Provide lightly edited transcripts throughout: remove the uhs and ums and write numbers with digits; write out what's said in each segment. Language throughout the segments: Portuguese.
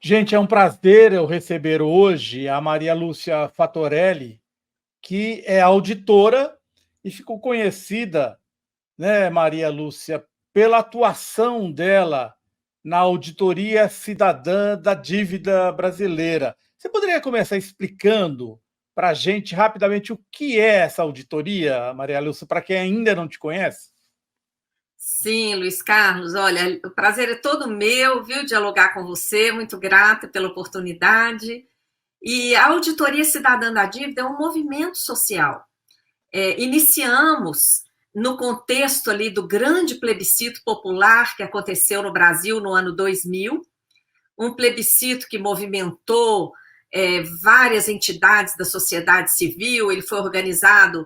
Gente, é um prazer eu receber hoje a Maria Lúcia Fatorelli, que é auditora e ficou conhecida, né, Maria Lúcia, pela atuação dela na Auditoria Cidadã da Dívida Brasileira. Você poderia começar explicando para a gente rapidamente o que é essa auditoria, Maria Lúcia, para quem ainda não te conhece? Sim, Luiz Carlos, olha, o prazer é todo meu, viu, dialogar com você, muito grata pela oportunidade. E a Auditoria Cidadã da Dívida é um movimento social. Iniciamos no contexto ali do grande plebiscito popular que aconteceu no Brasil no ano 2000, um plebiscito que movimentou várias entidades da sociedade civil, ele foi organizado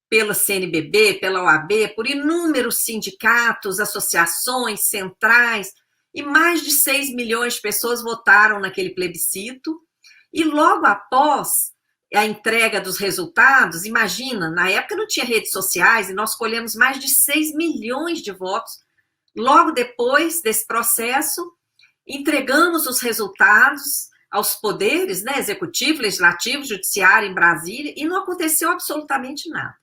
pela CNBB, pela OAB, por inúmeros sindicatos, associações, centrais, e mais de 6 milhões de pessoas votaram naquele plebiscito. E logo após a entrega dos resultados, imagina, na época não tinha redes sociais e nós colhemos mais de 6 milhões de votos. Logo depois desse processo, entregamos os resultados aos poderes, né, executivo, legislativo, judiciário em Brasília, e não aconteceu absolutamente nada.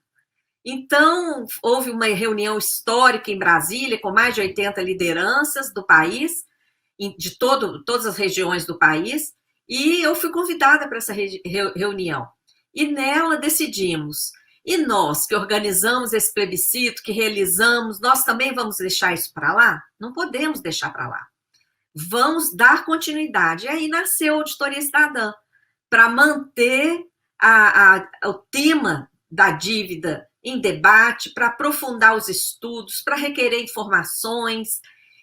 Então, houve uma reunião histórica em Brasília, com mais de 80 lideranças do país, de todas as regiões do país, e eu fui convidada para essa reunião. E nela decidimos, e nós que organizamos esse plebiscito, que realizamos, nós também vamos deixar isso para lá? Não podemos deixar para lá. Vamos dar continuidade. E aí nasceu a Auditoria Cidadã, para manter o tema da dívida em debate, para aprofundar os estudos, para requerer informações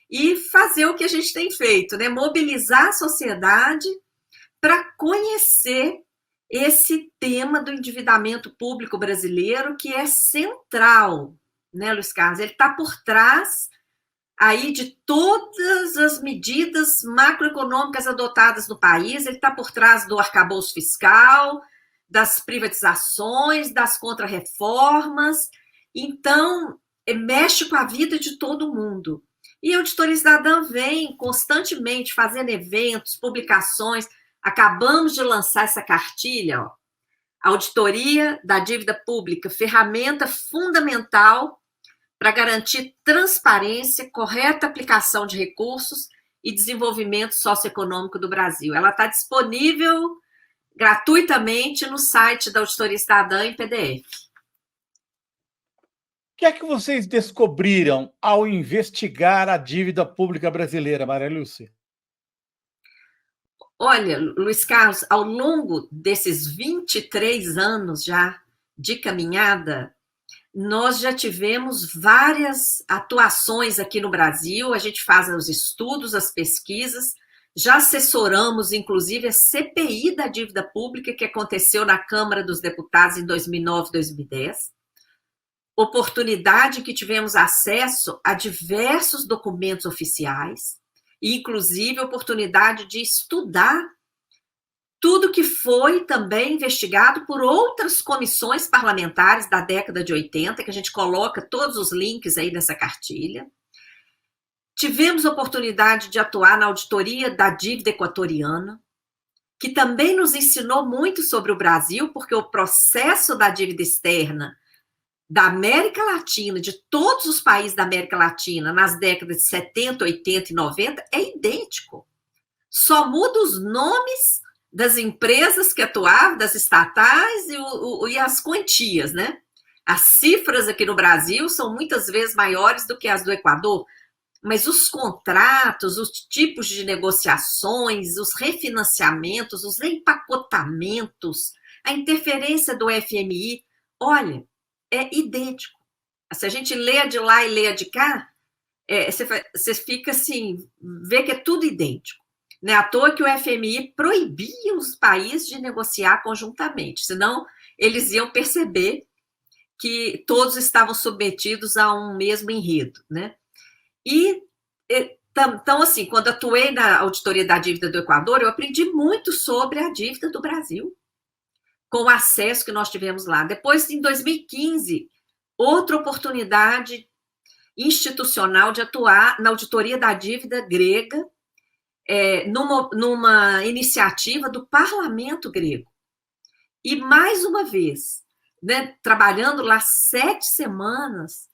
e fazer o que a gente tem feito, né? Mobilizar a sociedade para conhecer esse tema do endividamento público brasileiro, que é central, né, Luiz Carlos? Ele está por trás aí de todas as medidas macroeconômicas adotadas no país, ele está por trás do arcabouço fiscal, das privatizações, das contrarreformas, então mexe com a vida de todo mundo. E a Auditoria Cidadã vem constantemente fazendo eventos, publicações, acabamos de lançar essa cartilha, ó, Auditoria da Dívida Pública, ferramenta fundamental para garantir transparência, correta aplicação de recursos e desenvolvimento socioeconômico do Brasil. Ela está disponível gratuitamente no site da Auditoria Cidadã em PDF. O que é que vocês descobriram ao investigar a dívida pública brasileira, Maria Lúcia? Olha, Luiz Carlos, ao longo desses 23 anos já de caminhada, nós já tivemos várias atuações aqui no Brasil, a gente faz os estudos, as pesquisas, já assessoramos, inclusive, a CPI da dívida pública, que aconteceu na Câmara dos Deputados em 2009, 2010. Oportunidade que tivemos acesso a diversos documentos oficiais, e inclusive oportunidade de estudar tudo que foi também investigado por outras comissões parlamentares da década de 80, que a gente coloca todos os links aí nessa cartilha. Tivemos a oportunidade de atuar na auditoria da dívida equatoriana, que também nos ensinou muito sobre o Brasil, porque o processo da dívida externa da América Latina, de todos os países da América Latina, nas décadas de 70, 80 e 90, é idêntico. Só muda os nomes das empresas que atuavam, das estatais e as quantias, né? As cifras aqui no Brasil são muitas vezes maiores do que as do Equador, mas os contratos, os tipos de negociações, os refinanciamentos, os empacotamentos, a interferência do FMI, olha, é idêntico. Se a gente lê de lá e lê de cá, você fica assim, vê que é tudo idêntico. Não é à toa que o FMI proibia os países de negociar conjuntamente, senão eles iam perceber que todos estavam submetidos a um mesmo enredo, né? Então, assim, quando atuei na auditoria da dívida do Equador, eu aprendi muito sobre a dívida do Brasil, com o acesso que nós tivemos lá. Depois, em 2015, outra oportunidade institucional de atuar na auditoria da dívida grega, numa iniciativa do parlamento grego. E, mais uma vez, né, trabalhando lá 7 semanas,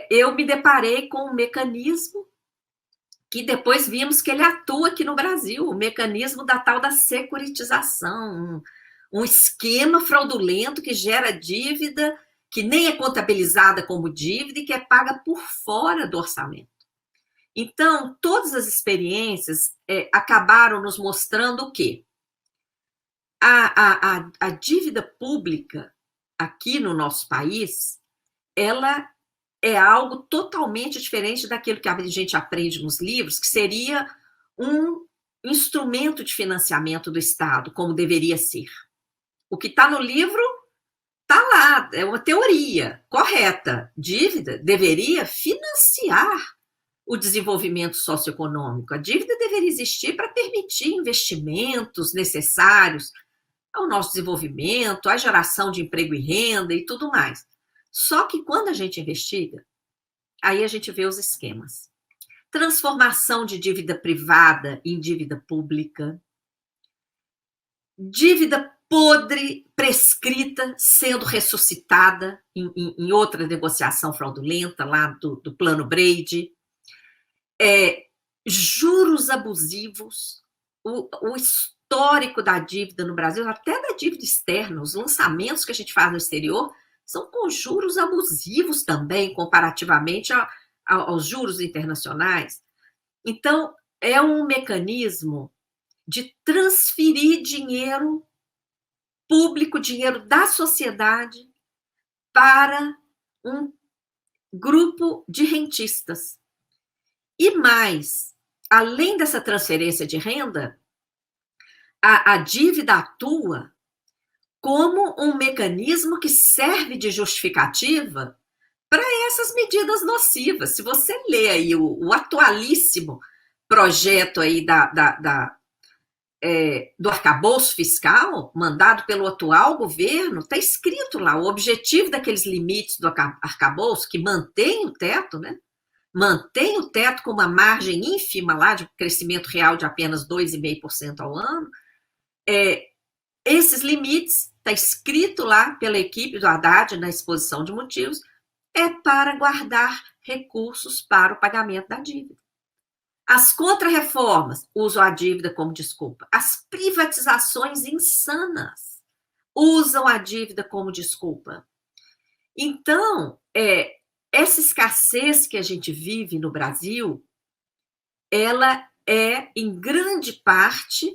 eu me deparei com um mecanismo que depois vimos que ele atua aqui no Brasil, o mecanismo da tal da securitização, um esquema fraudulento que gera dívida que nem é contabilizada como dívida e que é paga por fora do orçamento. Então, todas as experiências acabaram nos mostrando o quê? A dívida pública aqui no nosso país, ela é algo totalmente diferente daquilo que a gente aprende nos livros, que seria um instrumento de financiamento do Estado, como deveria ser. O que está no livro está lá, é uma teoria correta. Dívida deveria financiar o desenvolvimento socioeconômico. A dívida deveria existir para permitir investimentos necessários ao nosso desenvolvimento, à geração de emprego e renda e tudo mais. Só que quando a gente investiga, aí a gente vê os esquemas. Transformação de dívida privada em dívida pública, dívida podre, prescrita, sendo ressuscitada em outra negociação fraudulenta, lá do plano Brady, juros abusivos, o histórico da dívida no Brasil, até da dívida externa, os lançamentos que a gente faz no exterior, são com juros abusivos também, comparativamente aos juros internacionais. Então, é um mecanismo de transferir dinheiro público, dinheiro da sociedade, para um grupo de rentistas. E mais, além dessa transferência de renda, a dívida atua como um mecanismo que serve de justificativa para essas medidas nocivas. Se você lê aí o atualíssimo projeto aí do arcabouço fiscal, mandado pelo atual governo, está escrito lá o objetivo daqueles limites do arcabouço, que mantém o teto, né? Mantém o teto com uma margem ínfima lá de crescimento real de apenas 2,5% ao ano. Esses limites, está escrito lá pela equipe do Haddad na exposição de motivos, é para guardar recursos para o pagamento da dívida. As contrarreformas usam a dívida como desculpa. As privatizações insanas usam a dívida como desculpa. Então, essa escassez que a gente vive no Brasil, ela é, em grande parte,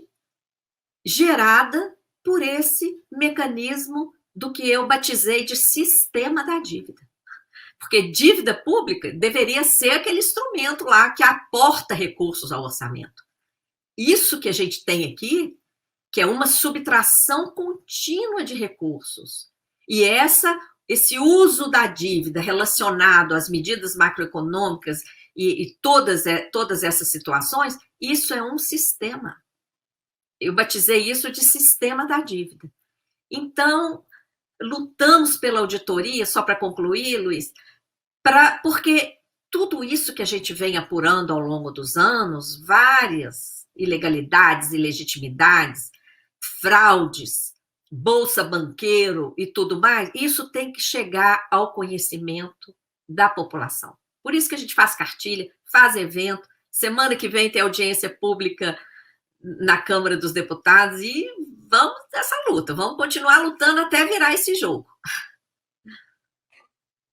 gerada por esse mecanismo do que eu batizei de sistema da dívida. Porque dívida pública deveria ser aquele instrumento lá que aporta recursos ao orçamento. Isso que a gente tem aqui, que é uma subtração contínua de recursos. E esse uso da dívida relacionado às medidas macroeconômicas e todas essas situações, isso é um sistema. Eu batizei isso de sistema da dívida. Então, lutamos pela auditoria, só para concluir, Luiz, porque tudo isso que a gente vem apurando ao longo dos anos, várias ilegalidades, ilegitimidades, fraudes, bolsa banqueiro e tudo mais, isso tem que chegar ao conhecimento da população. Por isso que a gente faz cartilha, faz evento, semana que vem tem audiência pública na Câmara dos Deputados e vamos nessa luta, vamos continuar lutando até virar esse jogo.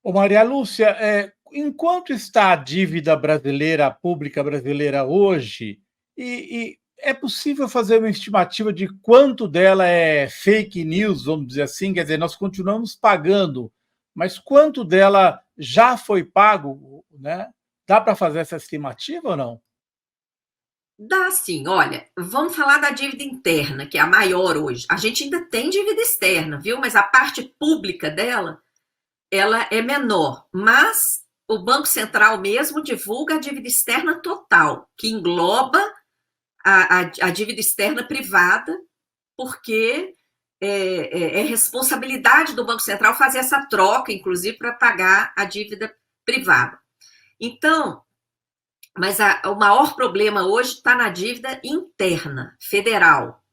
Ô Maria Lúcia, enquanto está a dívida brasileira, a pública brasileira hoje, e é possível fazer uma estimativa de quanto dela é fake news, vamos dizer assim, quer dizer, nós continuamos pagando, mas quanto dela já foi pago, né? Dá para fazer essa estimativa ou não? Dá sim, olha, vamos falar da dívida interna, que é a maior hoje. A gente ainda tem dívida externa, viu? Mas a parte pública dela, ela é menor. Mas o Banco Central mesmo divulga a dívida externa total, que engloba a dívida externa privada, porque é responsabilidade do Banco Central fazer essa troca, inclusive, para pagar a dívida privada. Então, Mas o maior problema hoje está na dívida interna, federal.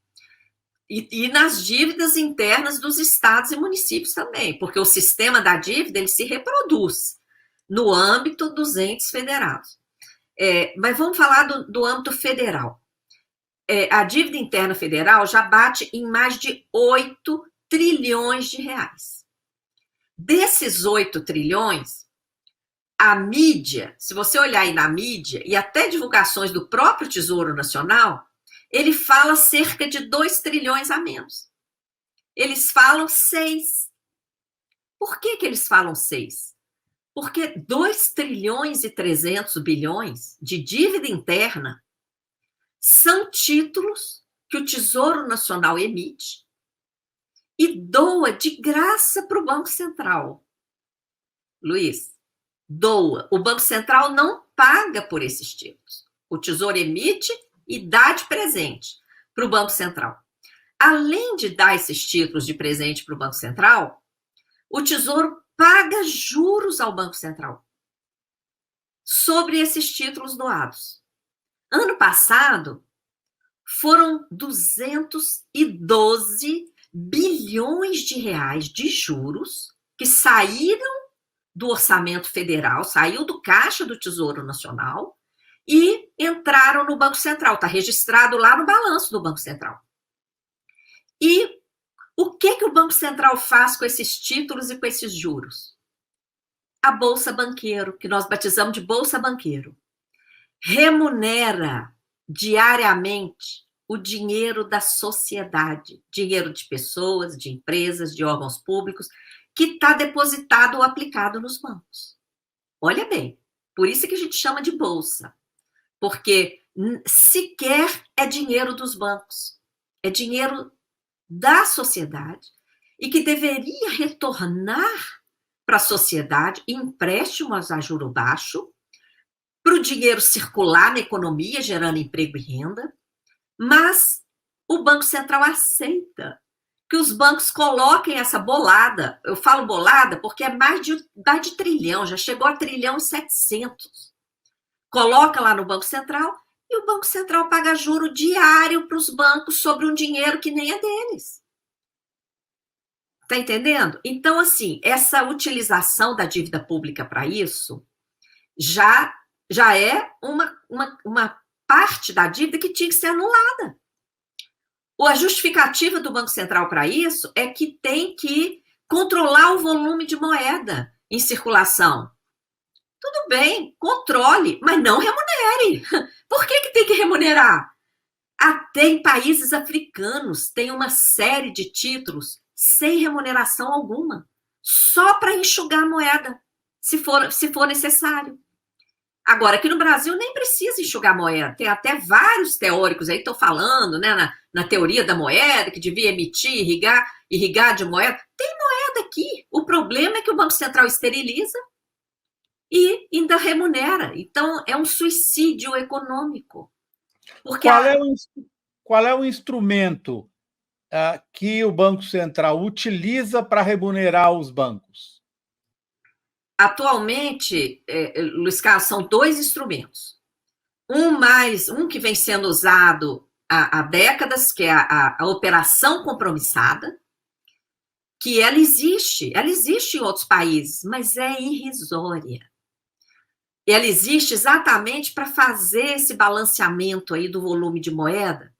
E nas dívidas internas dos estados e municípios também, porque o sistema da dívida ele se reproduz no âmbito dos entes federados. Mas vamos falar do âmbito federal. A dívida interna federal já bate em mais de 8 trilhões de reais. Desses 8 trilhões, a mídia, se você olhar aí na mídia, e até divulgações do próprio Tesouro Nacional, ele fala cerca de 2 trilhões a menos. Eles falam 6. Por que eles falam 6? Porque 2 trilhões e 300 bilhões de dívida interna são títulos que o Tesouro Nacional emite e doa de graça para o Banco Central. Luiz, doa. O Banco Central não paga por esses títulos. O Tesouro emite e dá de presente para o Banco Central. Além de dar esses títulos de presente para o Banco Central, o Tesouro paga juros ao Banco Central sobre esses títulos doados. Ano passado, foram 212 bilhões de reais de juros que saíram do orçamento federal, saiu do caixa do Tesouro Nacional e entraram no Banco Central. Está registrado lá no balanço do Banco Central. E o que o Banco Central faz com esses títulos e com esses juros? A Bolsa Banqueiro, que nós batizamos de Bolsa Banqueiro, remunera diariamente o dinheiro da sociedade, dinheiro de pessoas, de empresas, de órgãos públicos, que está depositado ou aplicado nos bancos. Olha bem, por isso que a gente chama de bolsa, porque sequer é dinheiro dos bancos, é dinheiro da sociedade e que deveria retornar para a sociedade empréstimos a juro baixo, para o dinheiro circular na economia, gerando emprego e renda, mas o Banco Central aceita que os bancos coloquem essa bolada. Eu falo bolada porque é mais de trilhão, já chegou a 1,7 trilhão. Coloca lá no Banco Central e o Banco Central paga juro diário para os bancos sobre um dinheiro que nem é deles. Tá entendendo? Então, assim, essa utilização da dívida pública para isso já é uma parte da dívida que tinha que ser anulada. A justificativa do Banco Central para isso é que tem que controlar o volume de moeda em circulação. Tudo bem, controle, mas não remunere. Por que tem que remunerar? Até em países africanos tem uma série de títulos sem remuneração alguma, só para enxugar a moeda, se for necessário. Agora, aqui no Brasil nem precisa enxugar moeda. Tem até vários teóricos aí que estão falando, né, na teoria da moeda, que devia emitir, irrigar de moeda. Tem moeda aqui. O problema é que o Banco Central esteriliza e ainda remunera. Então, é um suicídio econômico. Porque qual é o instrumento que o Banco Central utiliza para remunerar os bancos? Atualmente, Luiz Carlos, são 2 instrumentos. Um que vem sendo usado há décadas, que é a operação compromissada, que ela existe em outros países, mas é irrisória. Ela existe exatamente para fazer esse balanceamento aí do volume de moeda,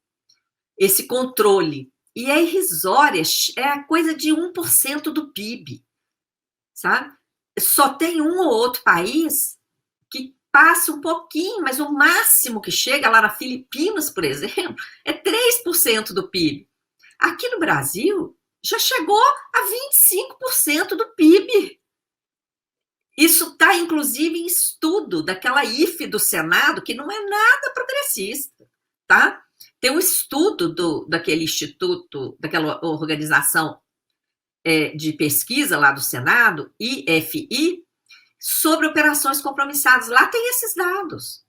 esse controle. E é irrisória, é coisa de 1% do PIB, sabe? Só tem um ou outro país que passa um pouquinho, mas o máximo que chega lá na Filipinas, por exemplo, é 3% do PIB. Aqui no Brasil, já chegou a 25% do PIB. Isso está, inclusive, em estudo daquela IFE do Senado, que não é nada progressista, tá? Tem um estudo daquele instituto, daquela organização de pesquisa lá do Senado, IFI, sobre operações compromissadas. Lá tem esses dados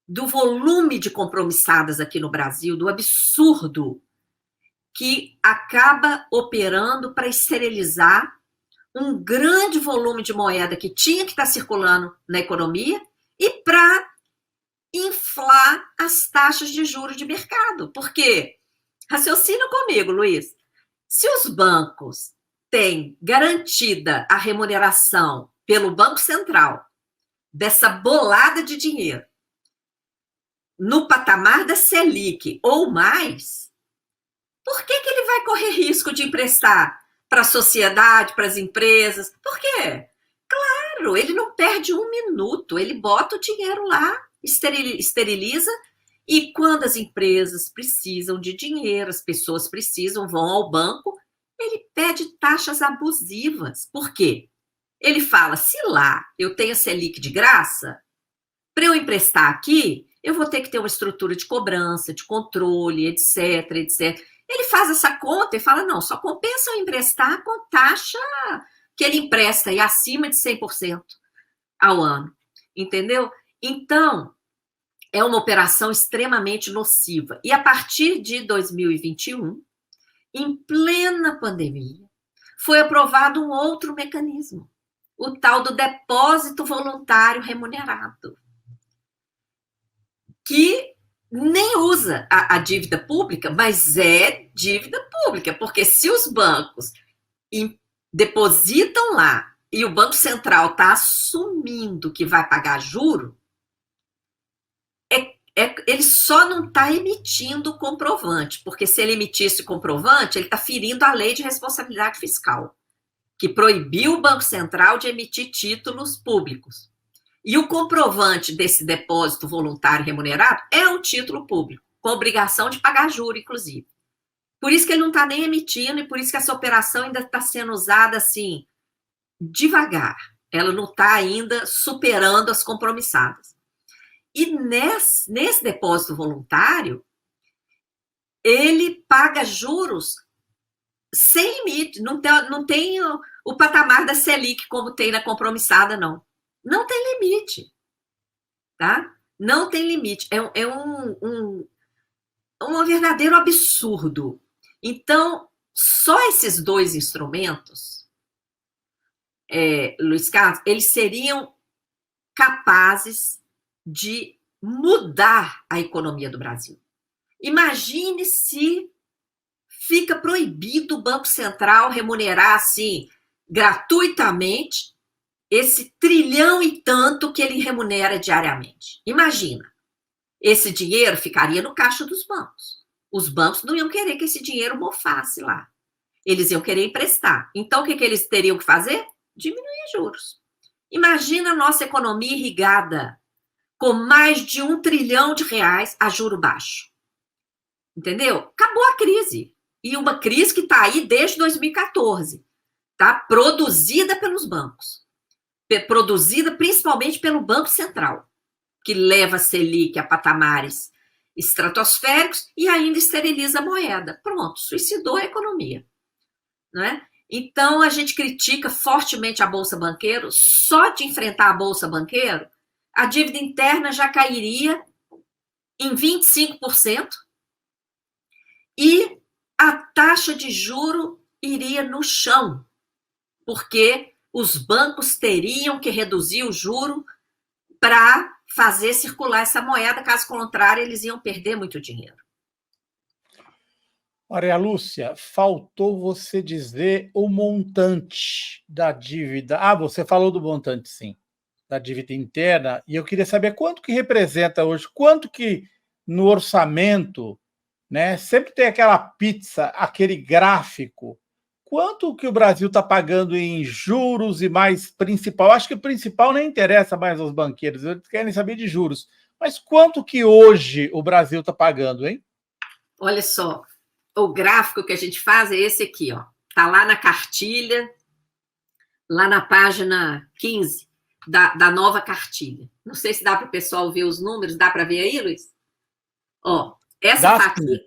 do volume de compromissadas aqui no Brasil, do absurdo que acaba operando para esterilizar um grande volume de moeda que tinha que estar circulando na economia e para inflar as taxas de juros de mercado. Por quê? Raciocina comigo, Luiz. Se os bancos têm garantida a remuneração pelo Banco Central dessa bolada de dinheiro no patamar da Selic ou mais, por que ele vai correr risco de emprestar para a sociedade, para as empresas? Por quê? Claro, ele não perde um minuto, ele bota o dinheiro lá, esteriliza, e quando as empresas precisam de dinheiro, as pessoas precisam, vão ao banco, ele pede taxas abusivas. Por quê? Ele fala, se lá eu tenho a Selic de graça, para eu emprestar aqui, eu vou ter que ter uma estrutura de cobrança, de controle, etc, etc. Ele faz essa conta e fala, não, só compensa eu emprestar com taxa que ele empresta e acima de 100% ao ano, entendeu? Então, é uma operação extremamente nociva. E a partir de 2021, em plena pandemia, foi aprovado um outro mecanismo, o tal do depósito voluntário remunerado, que nem usa a dívida pública, mas é dívida pública, porque se os bancos depositam lá e o Banco Central está assumindo que vai pagar juro, ele só não está emitindo comprovante, porque se ele emitisse comprovante, ele está ferindo a lei de responsabilidade fiscal, que proibiu o Banco Central de emitir títulos públicos. E o comprovante desse depósito voluntário remunerado é um título público, com obrigação de pagar juro, inclusive. Por isso que ele não está nem emitindo e por isso que essa operação ainda está sendo usada assim, devagar. Ela não está ainda superando as compromissadas. E nesse depósito voluntário, ele paga juros sem limite. Não tem o patamar da Selic como tem na compromissada, não. Não tem limite, tá? Não tem limite. É um verdadeiro absurdo. Então, só esses dois instrumentos, Luiz Carlos, eles seriam capazes de mudar a economia do Brasil. Imagine se fica proibido o Banco Central remunerar assim gratuitamente esse trilhão e tanto que ele remunera diariamente. Imagina, esse dinheiro ficaria no caixa dos bancos. Os bancos não iam querer que esse dinheiro mofasse lá. Eles iam querer emprestar. Então, o que eles teriam que fazer? Diminuir juros. Imagina a nossa economia irrigada com mais de R$1 trilhão a juro baixo. Entendeu? Acabou a crise. E uma crise que está aí desde 2014. Tá? Produzida pelos bancos. Produzida principalmente pelo Banco Central, que leva a Selic a patamares estratosféricos e ainda esteriliza a moeda. Pronto, suicidou a economia. Né? Então, a gente critica fortemente a Bolsa Banqueiro. Só de enfrentar a Bolsa Banqueiro, a dívida interna já cairia em 25% e a taxa de juro iria no chão, porque os bancos teriam que reduzir o juro para fazer circular essa moeda, caso contrário, eles iam perder muito dinheiro. Maria Lúcia, faltou você dizer o montante da dívida. Ah, você falou do montante, sim, da dívida interna, e eu queria saber quanto que representa hoje, quanto que no orçamento, né, sempre tem aquela pizza, aquele gráfico, quanto que o Brasil está pagando em juros e mais principal? Acho que o principal nem interessa mais aos banqueiros, eles querem saber de juros. Mas quanto que hoje o Brasil está pagando, hein? Olha só, o gráfico que a gente faz é esse aqui, ó. Tá lá na cartilha, lá na página 15 da nova cartilha. Não sei se dá para o pessoal ver os números, dá para ver aí, Luiz? Ó, essa fatia,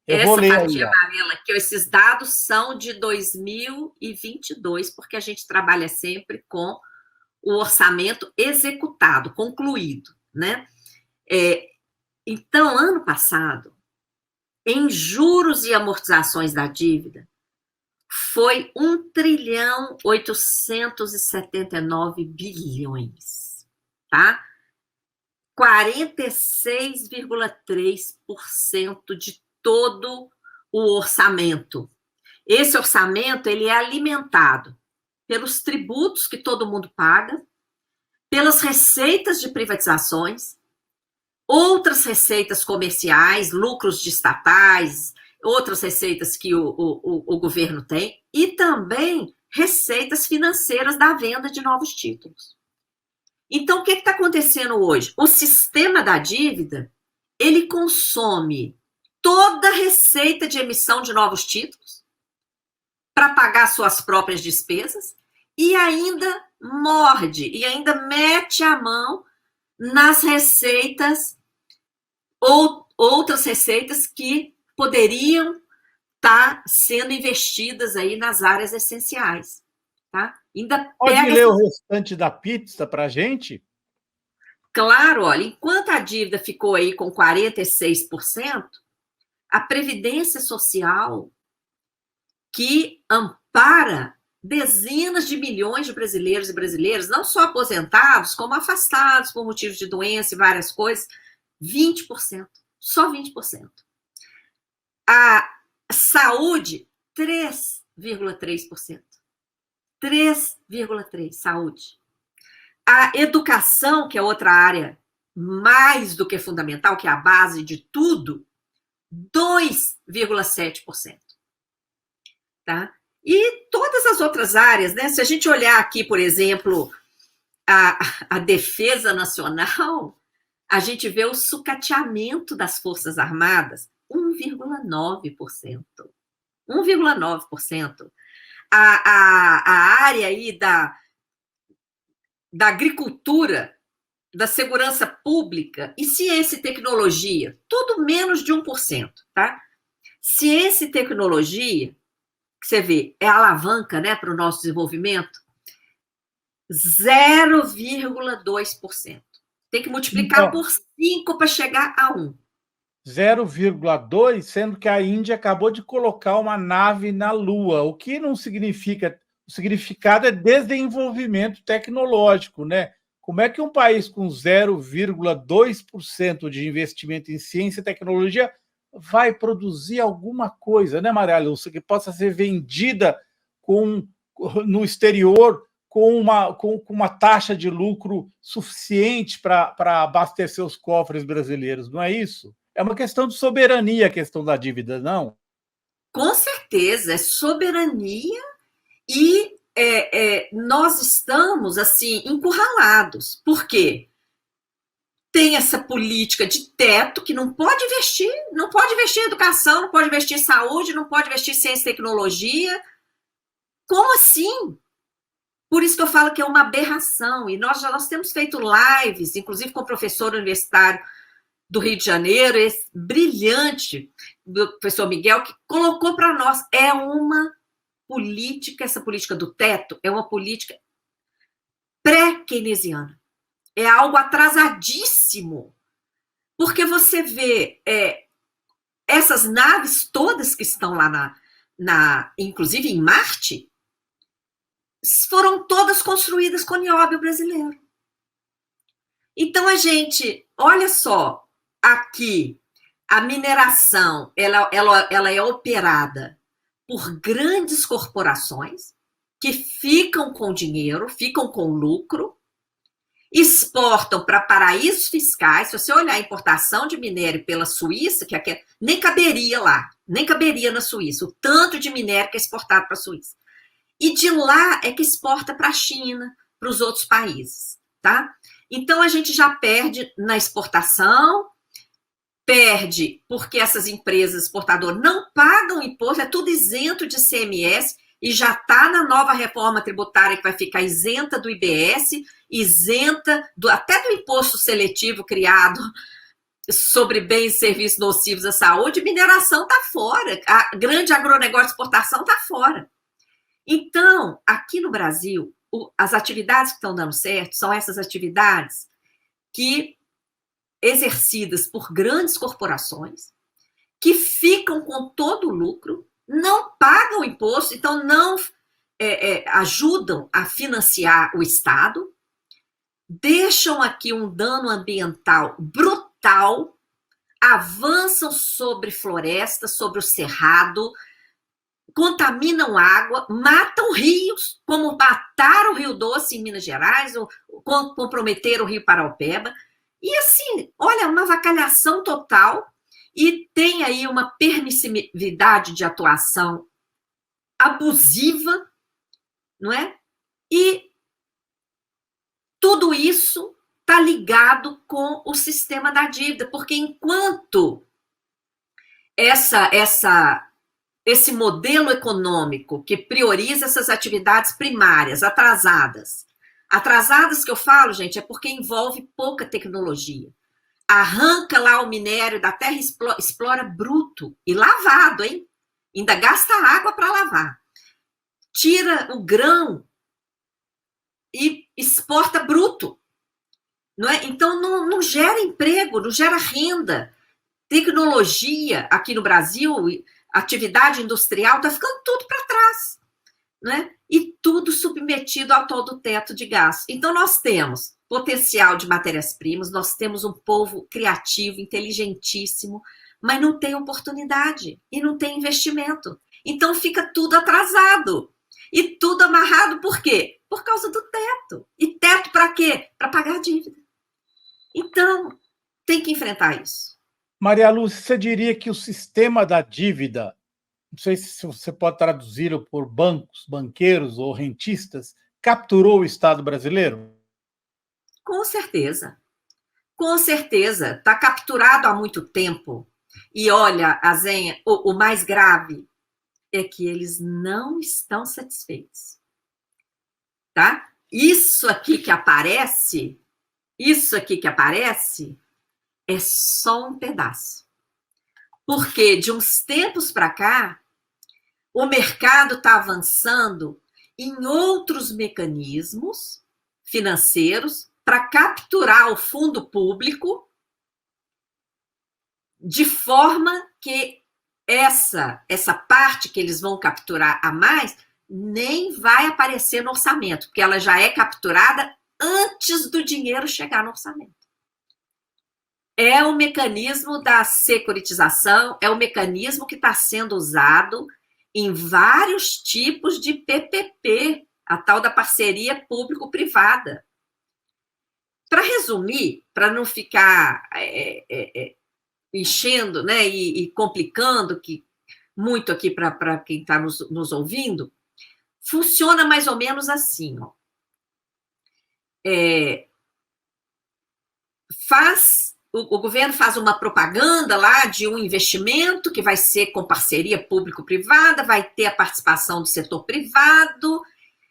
amarela aqui, esses dados são de 2022, porque a gente trabalha sempre com o orçamento executado, concluído, né? Então, ano passado, em juros e amortizações da dívida, foi 1,879 trilhões, tá? 46,3% de todo o orçamento. Esse orçamento ele é alimentado pelos tributos que todo mundo paga, pelas receitas de privatizações, outras receitas comerciais, lucros de estatais, outras receitas que o governo tem, e também receitas financeiras da venda de novos títulos. Então, o que está acontecendo hoje? O sistema da dívida, ele consome toda a receita de emissão de novos títulos para pagar suas próprias despesas e ainda morde, e ainda mete a mão nas receitas ou outras receitas que poderiam estar sendo investidas aí nas áreas essenciais. Tá? Ainda pode ler o restante da pizza para a gente? Claro, olha, enquanto a dívida ficou aí com 46%, a Previdência Social, que ampara dezenas de milhões de brasileiros e brasileiras, não só aposentados, como afastados por motivos de doença e várias coisas, 20%, só 20%. A saúde, 3,3%. 3,3%, saúde. A educação, que é outra área mais do que fundamental, que é a base de tudo, 2,7%. Tá? E todas as outras áreas, né? Se a gente olhar aqui, por exemplo, a defesa nacional, a gente vê o sucateamento das Forças Armadas, 1,9%. 1,9%. A área aí da agricultura, da segurança pública e ciência e tecnologia, tudo menos de 1%, tá? Ciência e tecnologia, que você vê, é alavanca, né, para o nosso desenvolvimento, 0,2%. Tem que multiplicar por 5 para chegar a 1. 0,2, sendo que a Índia acabou de colocar uma nave na Lua, o que não significa... O significado é desenvolvimento tecnológico, né? Como é que um país com 0,2% de investimento em ciência e tecnologia vai produzir alguma coisa, né, Maria Lúcia, que possa ser vendida no exterior com uma taxa de lucro suficiente para abastecer os cofres brasileiros, não é isso? É uma questão de soberania a questão da dívida, não? Com certeza, é soberania e nós estamos, assim, encurralados. Por quê? Tem essa política de teto que não pode investir em educação, não pode investir em saúde, não pode investir em ciência e tecnologia. Como assim? Por isso que eu falo que é uma aberração. E nós temos feito lives, inclusive com o professor universitário do Rio de Janeiro, esse brilhante do professor Miguel, que colocou para nós, é uma política, essa política do teto, é uma política pré-keynesiana. É algo atrasadíssimo. Porque você vê essas naves todas que estão lá, inclusive em Marte, foram todas construídas com nióbio brasileiro. Então, a gente, olha só, aqui, a mineração, ela é operada por grandes corporações que ficam com dinheiro, ficam com lucro, exportam para paraísos fiscais. Se você olhar a importação de minério pela Suíça, que aqui nem caberia lá, nem caberia na Suíça, o tanto de minério que é exportado para a Suíça. E de lá é que exporta para a China, para os outros países, tá? Então, a gente já perde na exportação, perde porque essas empresas exportadoras não pagam imposto, é tudo isento de ICMS, e já está na nova reforma tributária que vai ficar isenta do IBS, isenta até do imposto seletivo criado sobre bens e serviços nocivos à saúde. Mineração está fora, a grande agronegócio de exportação está fora. Então, aqui no Brasil, as atividades que estão dando certo são essas atividades que exercidas por grandes corporações, que ficam com todo o lucro, não pagam imposto, então não ajudam a financiar o Estado, deixam aqui um dano ambiental brutal, avançam sobre florestas, sobre o cerrado, contaminam água, matam rios, como mataram o Rio Doce em Minas Gerais, ou comprometeram o Rio Paraopeba. E assim, olha, uma avacalhação total, e tem aí uma permissividade de atuação abusiva, não é? E tudo isso está ligado com o sistema da dívida, porque enquanto esse modelo econômico que prioriza essas atividades primárias atrasadas, atrasadas que eu falo, gente, é porque envolve pouca tecnologia. Arranca lá o minério da terra, explora bruto e lavado, hein? Ainda gasta água para lavar. Tira o grão e exporta bruto. Não é? Então, não gera emprego, não gera renda. Tecnologia aqui no Brasil, atividade industrial, está ficando tudo para trás. Né? E tudo submetido ao tal do teto de gastos. Então, nós temos potencial de matérias-primas, nós temos um povo criativo, inteligentíssimo, mas não tem oportunidade e não tem investimento. Então, fica tudo atrasado. E tudo amarrado por quê? Por causa do teto. E teto para quê? Para pagar a dívida. Então, tem que enfrentar isso. Maria Lúcia, você diria que o sistema da dívida, não sei se você pode traduzi-lo por bancos, banqueiros ou rentistas, capturou o Estado brasileiro? Com certeza. Com certeza. Está capturado há muito tempo. E olha, Azenha, o mais grave é que eles não estão satisfeitos. Tá? Isso aqui que aparece é só um pedaço. Porque de uns tempos para cá, o mercado está avançando em outros mecanismos financeiros para capturar o fundo público de forma que essa parte que eles vão capturar a mais nem vai aparecer no orçamento, porque ela já é capturada antes do dinheiro chegar no orçamento. É o mecanismo da securitização, é o mecanismo que está sendo usado em vários tipos de PPP, a tal da parceria público-privada. Para resumir, para não ficar enchendo, né, e complicando muito aqui para quem está nos ouvindo, funciona mais ou menos assim. Ó. O governo faz uma propaganda lá de um investimento que vai ser com parceria público-privada, vai ter a participação do setor privado,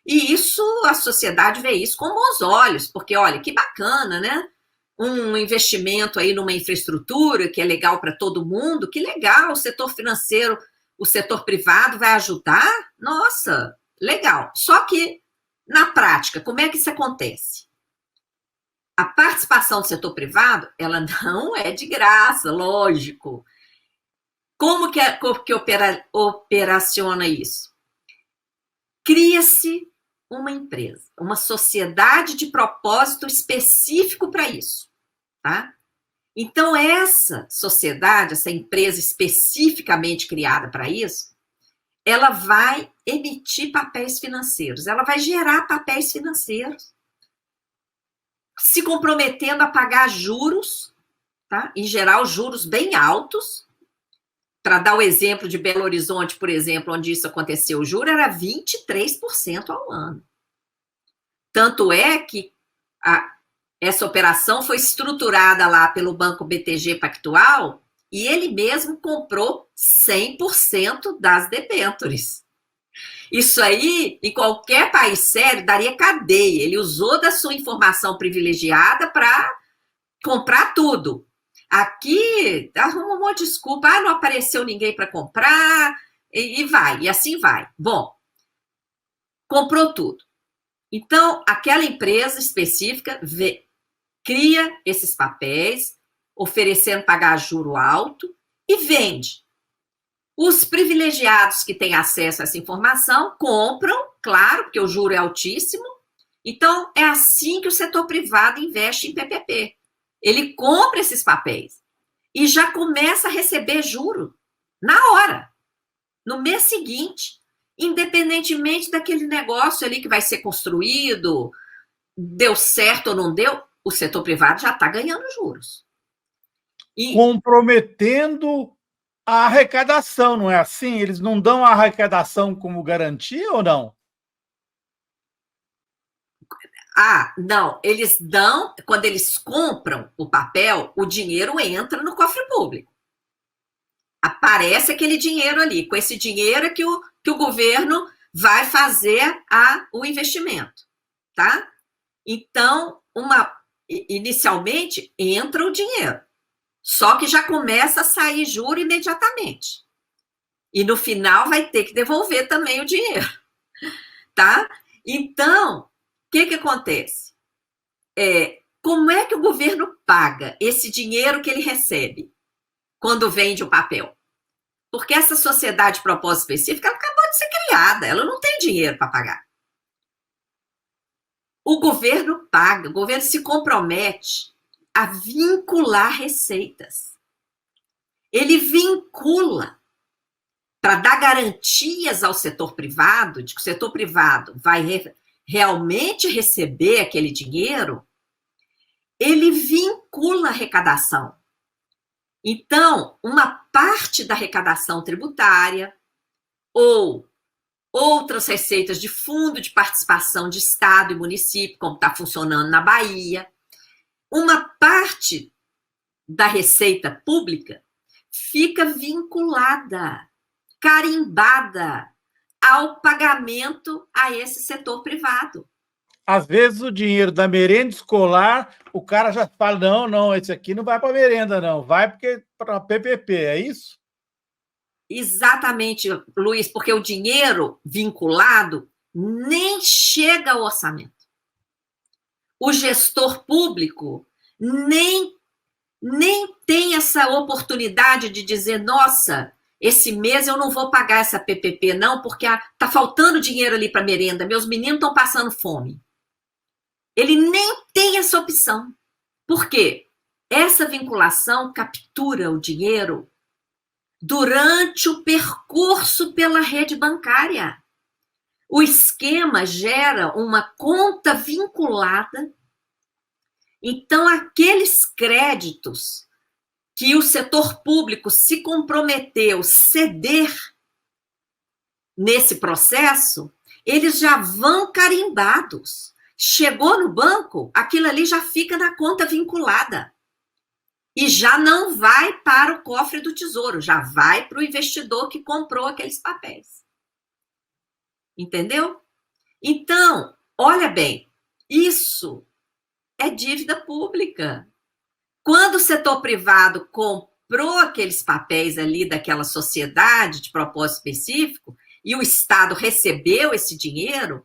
e isso, a sociedade vê isso com bons olhos, porque, olha, que bacana, né? Um investimento aí numa infraestrutura que é legal para todo mundo, que legal, o setor financeiro, o setor privado vai ajudar, nossa, legal. Só que, na prática, como é que isso acontece? A participação do setor privado, ela não é de graça, lógico. Como que operaciona isso? Cria-se uma empresa, uma sociedade de propósito específico para isso, tá? Então, essa sociedade, essa empresa especificamente criada para isso, ela vai emitir papéis financeiros, ela vai gerar papéis financeiros, se comprometendo a pagar juros, tá? Em geral, juros bem altos. Para dar o exemplo de Belo Horizonte, por exemplo, onde isso aconteceu, o juro era 23% ao ano. Tanto é que essa operação foi estruturada lá pelo Banco BTG Pactual e ele mesmo comprou 100% das debêntures. Isso aí, em qualquer país sério, daria cadeia. Ele usou da sua informação privilegiada para comprar tudo. Aqui, arruma uma desculpa, não apareceu ninguém para comprar, e vai, e assim vai. Bom, comprou tudo. Então, aquela empresa específica cria esses papéis, oferecendo pagar juro alto, e vende. Os privilegiados que têm acesso a essa informação compram, claro, porque o juro é altíssimo, Então, é assim que o setor privado investe em PPP. Ele compra esses papéis e já começa a receber juro na hora, no mês seguinte, independentemente daquele negócio ali que vai ser construído, deu certo ou não deu, o setor privado já está ganhando juros. Comprometendo a arrecadação, não é assim? Eles não dão a arrecadação como garantia ou não? Não, eles dão, quando eles compram o papel, o dinheiro entra no cofre público. Aparece aquele dinheiro ali. Com esse dinheiro é que o governo vai fazer o investimento, tá? Então, inicialmente, entra o dinheiro. Só que já começa a sair juro imediatamente. E no final vai ter que devolver também o dinheiro, tá? Então, o que acontece? Como é que o governo paga esse dinheiro que ele recebe quando vende o papel? Porque essa sociedade de propósito específico ela acabou de ser criada, ela não tem dinheiro para pagar. O governo paga, o governo se compromete a vincular receitas. Ele vincula para dar garantias ao setor privado, de que o setor privado vai realmente receber aquele dinheiro, ele vincula a arrecadação. Então, uma parte da arrecadação tributária ou outras receitas de fundo de participação de Estado e município, como está funcionando na Bahia, uma parte da receita pública fica vinculada, carimbada ao pagamento a esse setor privado. Às vezes o dinheiro da merenda escolar, o cara já fala, não, esse aqui não vai para merenda, não, vai porque para PPP, é isso? Exatamente, Luiz, porque o dinheiro vinculado nem chega ao orçamento. O gestor público nem tem essa oportunidade de dizer, nossa, esse mês eu não vou pagar essa PPP não, porque tá faltando dinheiro ali para merenda, meus meninos estão passando fome. Ele nem tem essa opção. Por quê? Essa vinculação captura o dinheiro durante o percurso pela rede bancária. O esquema gera uma conta vinculada. Então, aqueles créditos que o setor público se comprometeu ceder nesse processo, eles já vão carimbados. Chegou no banco, aquilo ali já fica na conta vinculada. E já não vai para o cofre do tesouro, já vai para o investidor que comprou aqueles papéis. Entendeu? Então, olha bem, isso é dívida pública. Quando o setor privado comprou aqueles papéis ali daquela sociedade de propósito específico e o Estado recebeu esse dinheiro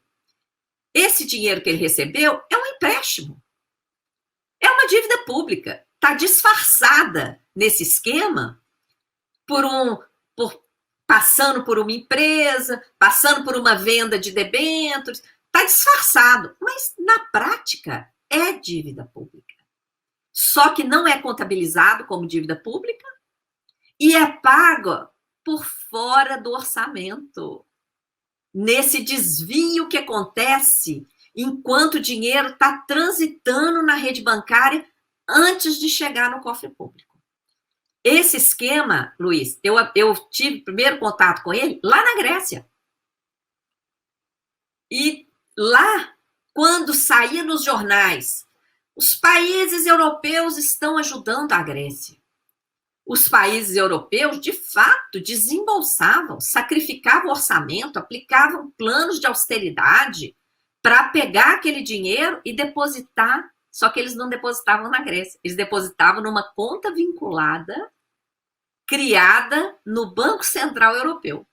que ele recebeu é um empréstimo. É uma dívida pública. Está disfarçada nesse esquema passando por uma empresa, passando por uma venda de debêntures. Está disfarçado, mas na prática é dívida pública. Só que não é contabilizado como dívida pública e é pago por fora do orçamento. Nesse desvio que acontece enquanto o dinheiro está transitando na rede bancária antes de chegar no cofre público. Esse esquema, Luiz, eu tive primeiro contato com ele lá na Grécia. E lá, quando saía nos jornais, os países europeus estão ajudando a Grécia. Os países europeus, de fato, desembolsavam, sacrificavam o orçamento, aplicavam planos de austeridade para pegar aquele dinheiro e depositar, só que eles não depositavam na Grécia, eles depositavam numa conta vinculada, criada no Banco Central Europeu.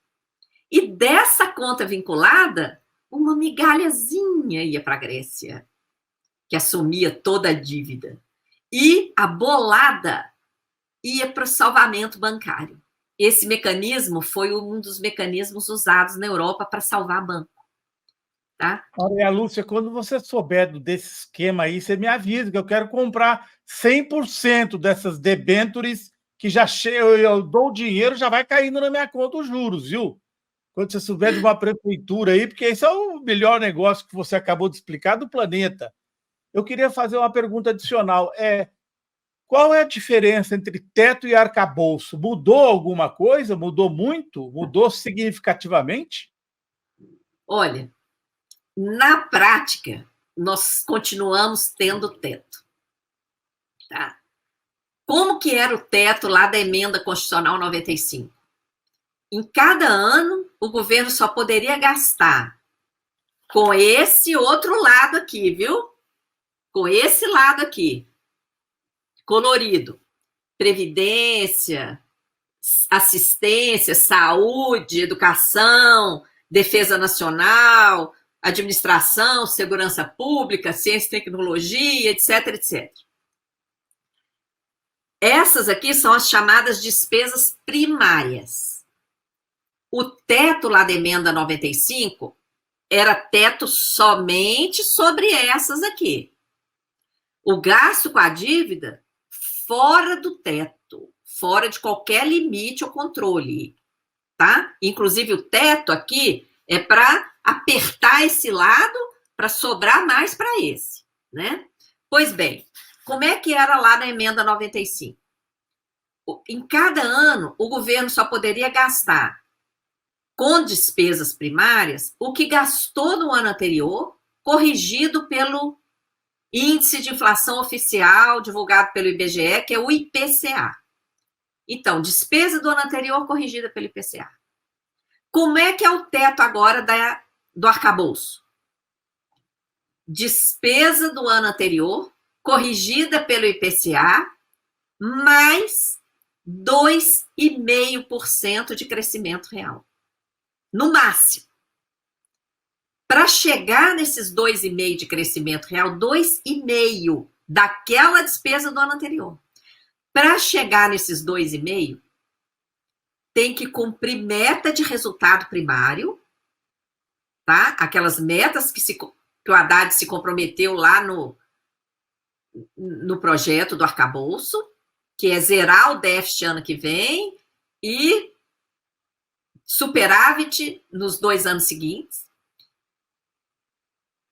E dessa conta vinculada, uma migalhazinha ia para a Grécia, que assumia toda a dívida. E a bolada ia para o salvamento bancário. Esse mecanismo foi um dos mecanismos usados na Europa para salvar banco. tá? Maria Lúcia, quando você souber desse esquema aí, você me avisa, que eu quero comprar 100% dessas debêntures, que já eu dou o dinheiro, já vai caindo na minha conta os juros, viu? Quando você souber de uma prefeitura aí, porque esse é o melhor negócio que você acabou de explicar do planeta. Eu queria fazer uma pergunta adicional. Qual é a diferença entre teto e arcabouço? Mudou alguma coisa? Mudou muito? Mudou significativamente? Olha, na prática, nós continuamos tendo teto, tá? Como que era o teto lá da Emenda Constitucional 95? Em cada ano, o governo só poderia gastar com esse outro lado aqui, viu? Com esse lado aqui, colorido. Previdência, assistência, saúde, educação, defesa nacional, administração, segurança pública, ciência e tecnologia, etc, etc. Essas aqui são as chamadas despesas primárias. O teto lá da emenda 95 era teto somente sobre essas aqui. O gasto com a dívida fora do teto, fora de qualquer limite ou controle, tá? Inclusive o teto aqui é para apertar esse lado para sobrar mais para esse, né? Pois bem, como é que era lá na emenda 95? Em cada ano, o governo só poderia gastar com despesas primárias o que gastou no ano anterior, corrigido pelo Índice de Inflação Oficial, divulgado pelo IBGE, que é o IPCA. Então, despesa do ano anterior corrigida pelo IPCA. Como é que é o teto agora do arcabouço? Despesa do ano anterior, corrigida pelo IPCA, mais 2,5% de crescimento real. No máximo. Para chegar nesses 2,5% de crescimento real, 2,5% daquela despesa do ano anterior. Para chegar nesses 2,5%, tem que cumprir meta de resultado primário, tá? Aquelas metas que o Haddad se comprometeu lá no projeto do arcabouço, que é zerar o déficit ano que vem e superávit nos 2 anos seguintes.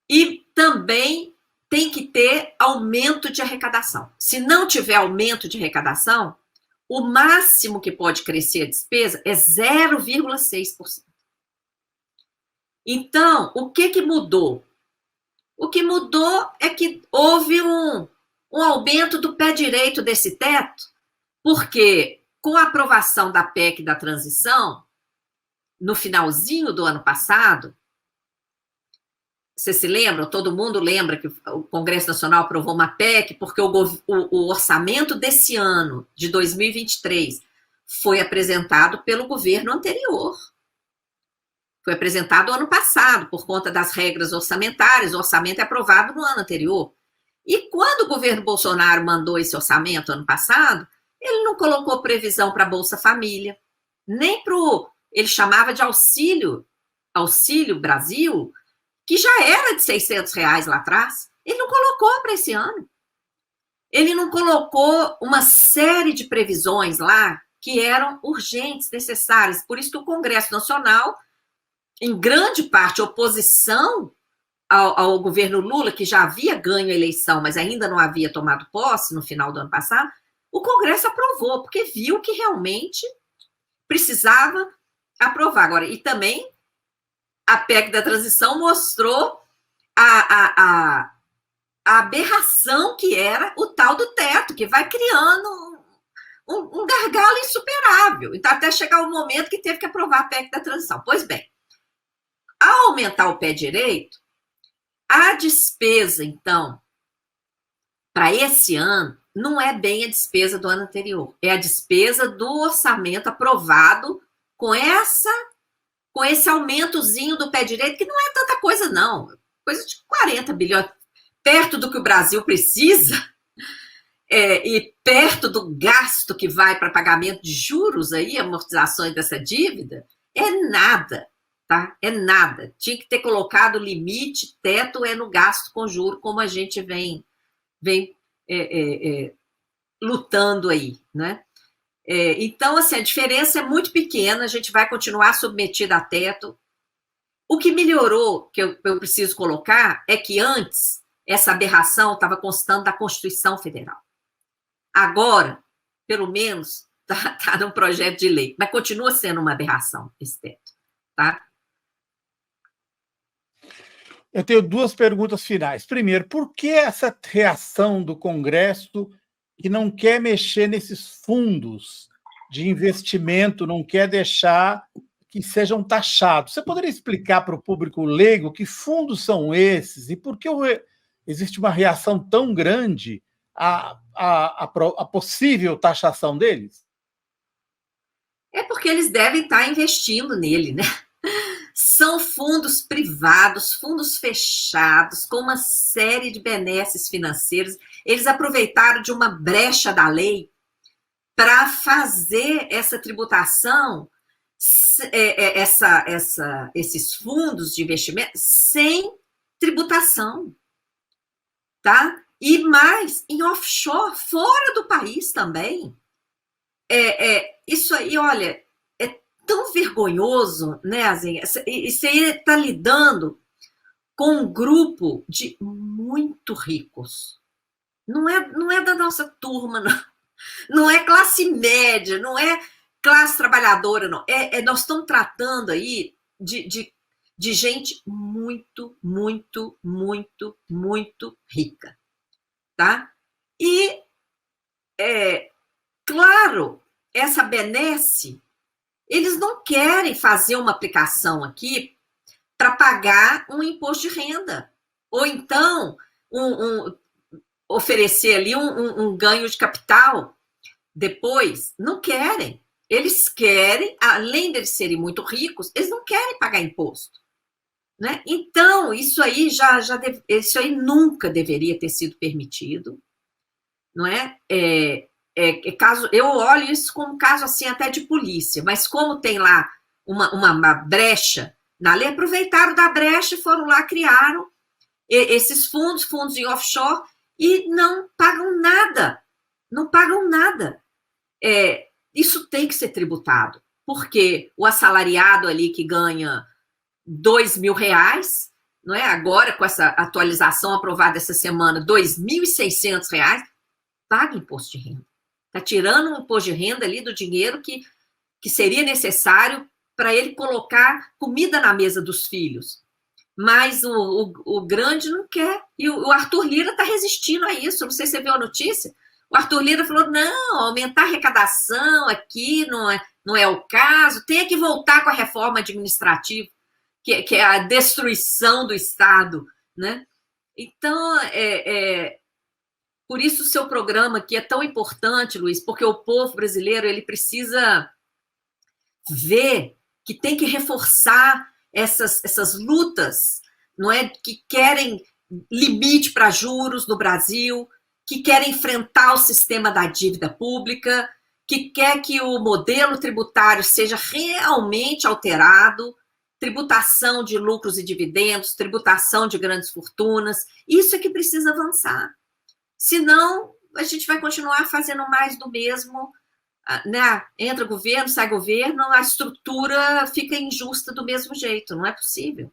E também tem que ter aumento de arrecadação. Se não tiver aumento de arrecadação, o máximo que pode crescer a despesa é 0,6%. Então, o que mudou? O que mudou é que houve um aumento do pé direito desse teto, porque com a aprovação da PEC da transição, no finalzinho do ano passado, vocês se lembram? Todo mundo lembra que o Congresso Nacional aprovou uma PEC porque o orçamento desse ano, de 2023, foi apresentado pelo governo anterior. Foi apresentado ano passado, por conta das regras orçamentárias. O orçamento é aprovado no ano anterior. E quando o governo Bolsonaro mandou esse orçamento ano passado, ele não colocou previsão para a Bolsa Família, nem para o... Ele chamava de Auxílio Brasil, que já era de R$600 lá atrás. Ele não colocou para esse ano. Ele não colocou uma série de previsões lá que eram urgentes, necessárias. Por isso que o Congresso Nacional, em grande parte, oposição ao governo Lula, que já havia ganho a eleição, mas ainda não havia tomado posse no final do ano passado, o Congresso aprovou, porque viu que realmente precisava aprovar. Agora, e também a PEC da transição mostrou a aberração que era o tal do teto, que vai criando um gargalo insuperável. Então, até chegar o momento que teve que aprovar a PEC da transição. Pois bem, ao aumentar o pé direito, a despesa, então, para esse ano, não é bem a despesa do ano anterior. É a despesa do orçamento aprovado com esse aumentozinho do pé direito, que não é tanta coisa, não. Coisa de 40 bilhões. Perto do que o Brasil precisa, e perto do gasto que vai para pagamento de juros aí, amortizações dessa dívida, é nada. tá? É nada. Tinha que ter colocado limite, teto é no gasto com juro, como a gente vem lutando aí, né? Então, assim, a diferença é muito pequena, a gente vai continuar submetida a teto. O que melhorou, que eu preciso colocar, é que antes essa aberração estava constando da Constituição Federal. Agora, pelo menos, está num projeto de lei, mas continua sendo uma aberração esse teto, tá? Eu tenho duas perguntas finais. Primeiro, por que essa reação do Congresso que não quer mexer nesses fundos de investimento, não quer deixar que sejam taxados? Você poderia explicar para o público leigo que fundos são esses e por que existe uma reação tão grande à possível taxação deles? É porque eles devem estar investindo nele, né? São fundos privados, fundos fechados, com uma série de benesses financeiros. Eles aproveitaram de uma brecha da lei para fazer essa tributação, esses fundos de investimento, sem tributação, tá? E mais, em offshore, fora do país também. Isso aí, olha, é tão vergonhoso, né, Azinha? E você está lidando com um grupo de muito ricos. Não é da nossa turma, não é classe média, não é classe trabalhadora, não. Nós estamos tratando aí de gente muito, muito, muito, muito rica, tá? E, claro, essa benesse, eles não querem fazer uma aplicação aqui para pagar um imposto de renda, ou então oferecer ali um ganho de capital depois. Não querem. Eles querem, além de eles serem muito ricos, eles não querem pagar imposto, né? Então, isso aí isso aí nunca deveria ter sido permitido, não é? Caso, eu olho isso como caso assim até de polícia, mas como tem lá uma brecha na lei, aproveitaram da brecha e foram lá, criaram esses fundos em offshore, e não pagam nada. Não pagam nada. Isso tem que ser tributado, porque o assalariado ali que ganha R$ 2.000, não é? Agora, com essa atualização aprovada essa semana, R$ 2.600, paga imposto de renda. Está tirando um imposto de renda ali do dinheiro que seria necessário para ele colocar comida na mesa dos filhos. Mas o grande não quer. E o Arthur Lira está resistindo a isso. Não sei se você viu a notícia. O Arthur Lira falou, não, aumentar a arrecadação aqui não é o caso, tem que voltar com a reforma administrativa, que é a destruição do Estado, né? Então, por isso o seu programa aqui é tão importante, Luiz, porque o povo brasileiro ele precisa ver que tem que reforçar essas lutas, não é, que querem limite para juros no Brasil, que querem enfrentar o sistema da dívida pública, que quer que o modelo tributário seja realmente alterado, tributação de lucros e dividendos, tributação de grandes fortunas, isso é que precisa avançar. Senão, a gente vai continuar fazendo mais do mesmo, né? Entra governo, sai governo, a estrutura fica injusta do mesmo jeito, não é possível.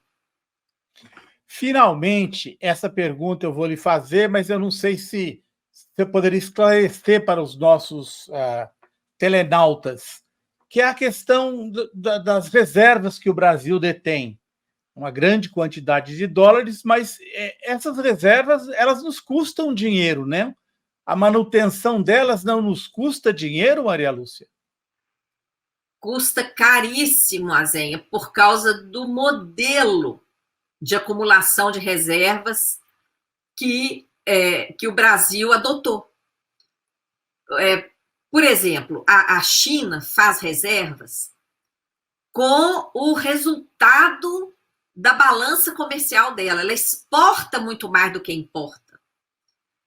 Finalmente, essa pergunta eu vou lhe fazer, mas eu não sei se você poderia esclarecer para os nossos telenautas, que é a questão das reservas que o Brasil detém. Uma grande quantidade de dólares, mas essas reservas, elas nos custam dinheiro, né? A manutenção delas não nos custa dinheiro, Maria Lúcia? Custa caríssimo, Azenha, por causa do modelo de acumulação de reservas que o Brasil adotou. Por exemplo, a China faz reservas com o resultado da balança comercial dela. Ela exporta muito mais do que importa.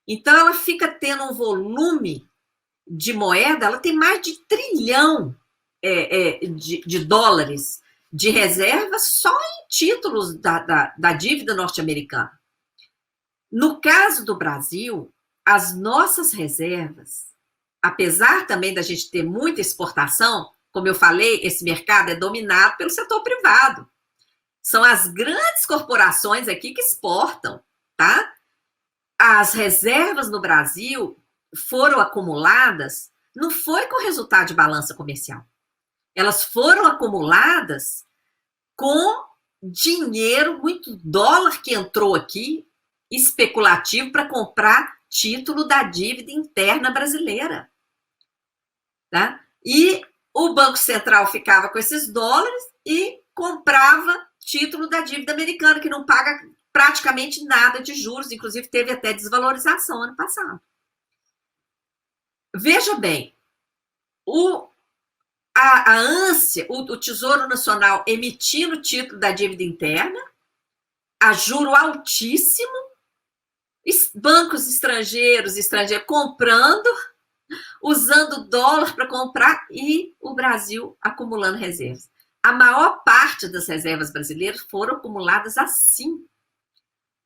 Então, ela fica tendo um volume de moeda, ela tem mais de 1 trilhão de dólares de reservas só em títulos da dívida norte-americana. No caso do Brasil, as nossas reservas, apesar também da gente ter muita exportação, como eu falei, esse mercado é dominado pelo setor privado. São as grandes corporações aqui que exportam, tá? As reservas no Brasil foram acumuladas, não foi com resultado de balança comercial. Elas foram acumuladas com dinheiro, muito dólar que entrou aqui, especulativo, para comprar título da dívida interna brasileira. Tá? E o Banco Central ficava com esses dólares e comprava título da dívida americana, que não paga praticamente nada de juros, inclusive teve até desvalorização ano passado. Veja bem, a ânsia, o Tesouro Nacional emitindo título da dívida interna, a juro altíssimo, bancos estrangeiros comprando, usando dólar para comprar e o Brasil acumulando reservas. A maior parte das reservas brasileiras foram acumuladas assim,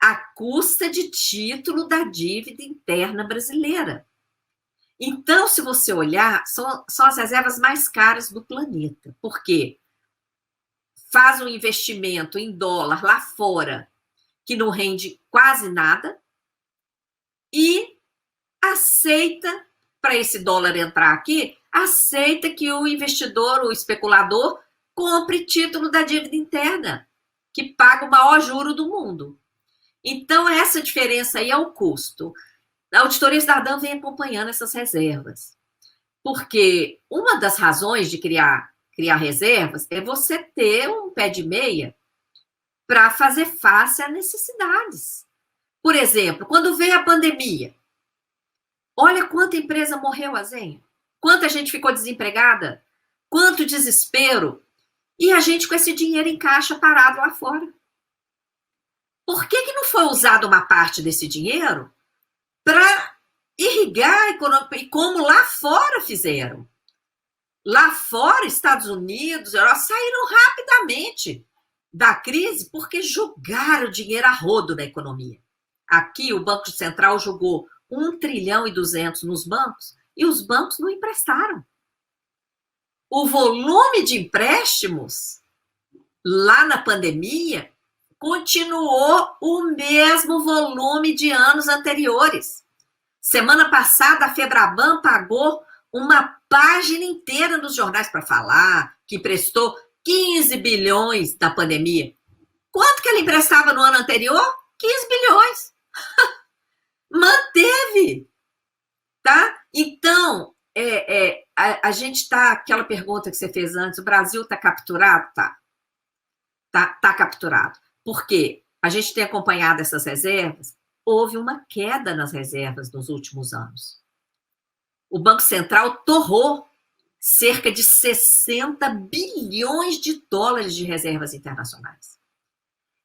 à custa de título da dívida interna brasileira. Então, se você olhar, são as reservas mais caras do planeta. Por quê? Faz um investimento em dólar lá fora que não rende quase nada e aceita, para esse dólar entrar aqui, aceita que o investidor, o especulador, compre título da dívida interna, que paga o maior juro do mundo. Então, essa diferença aí é o custo. A Auditoria Cidadã vem acompanhando essas reservas, porque uma das razões de criar reservas é você ter um pé de meia para fazer face a necessidades. Por exemplo, quando veio a pandemia, olha quanta empresa morreu, Azenha, quanta gente ficou desempregada, quanto desespero, e a gente com esse dinheiro em caixa parado lá fora. Por que não foi usada uma parte desse dinheiro para irrigar a economia, e como lá fora fizeram? Lá fora, Estados Unidos, Europa, saíram rapidamente da crise porque jogaram dinheiro a rodo na economia. Aqui, o Banco Central jogou 1,2 trilhão nos bancos e os bancos não emprestaram. O volume de empréstimos lá na pandemia continuou o mesmo volume de anos anteriores. Semana passada, a Febraban pagou uma página inteira nos jornais para falar que emprestou 15 bilhões da pandemia. Quanto que ele emprestava no ano anterior? 15 bilhões. Manteve. Tá? Então, a gente está... Aquela pergunta que você fez antes, o Brasil está capturado? Tá capturado. Por quê? A gente tem acompanhado essas reservas, houve uma queda nas reservas nos últimos anos. O Banco Central torrou cerca de 60 bilhões de dólares de reservas internacionais.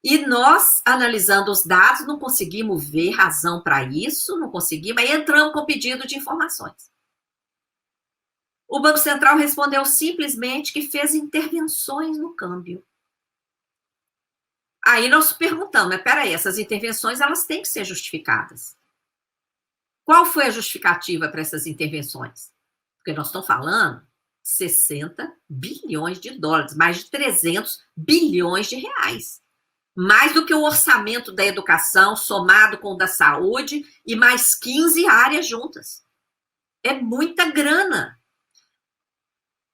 E nós, analisando os dados, não conseguimos ver razão para isso, não conseguimos, aí entramos com pedido de informações. O Banco Central respondeu simplesmente que fez intervenções no câmbio. Aí nós perguntamos, mas peraí, essas intervenções elas têm que ser justificadas. Qual foi a justificativa para essas intervenções? Porque nós estamos falando 60 bilhões de dólares, mais de 300 bilhões de reais. Mais do que o orçamento da educação somado com o da saúde e mais 15 áreas juntas. É muita grana.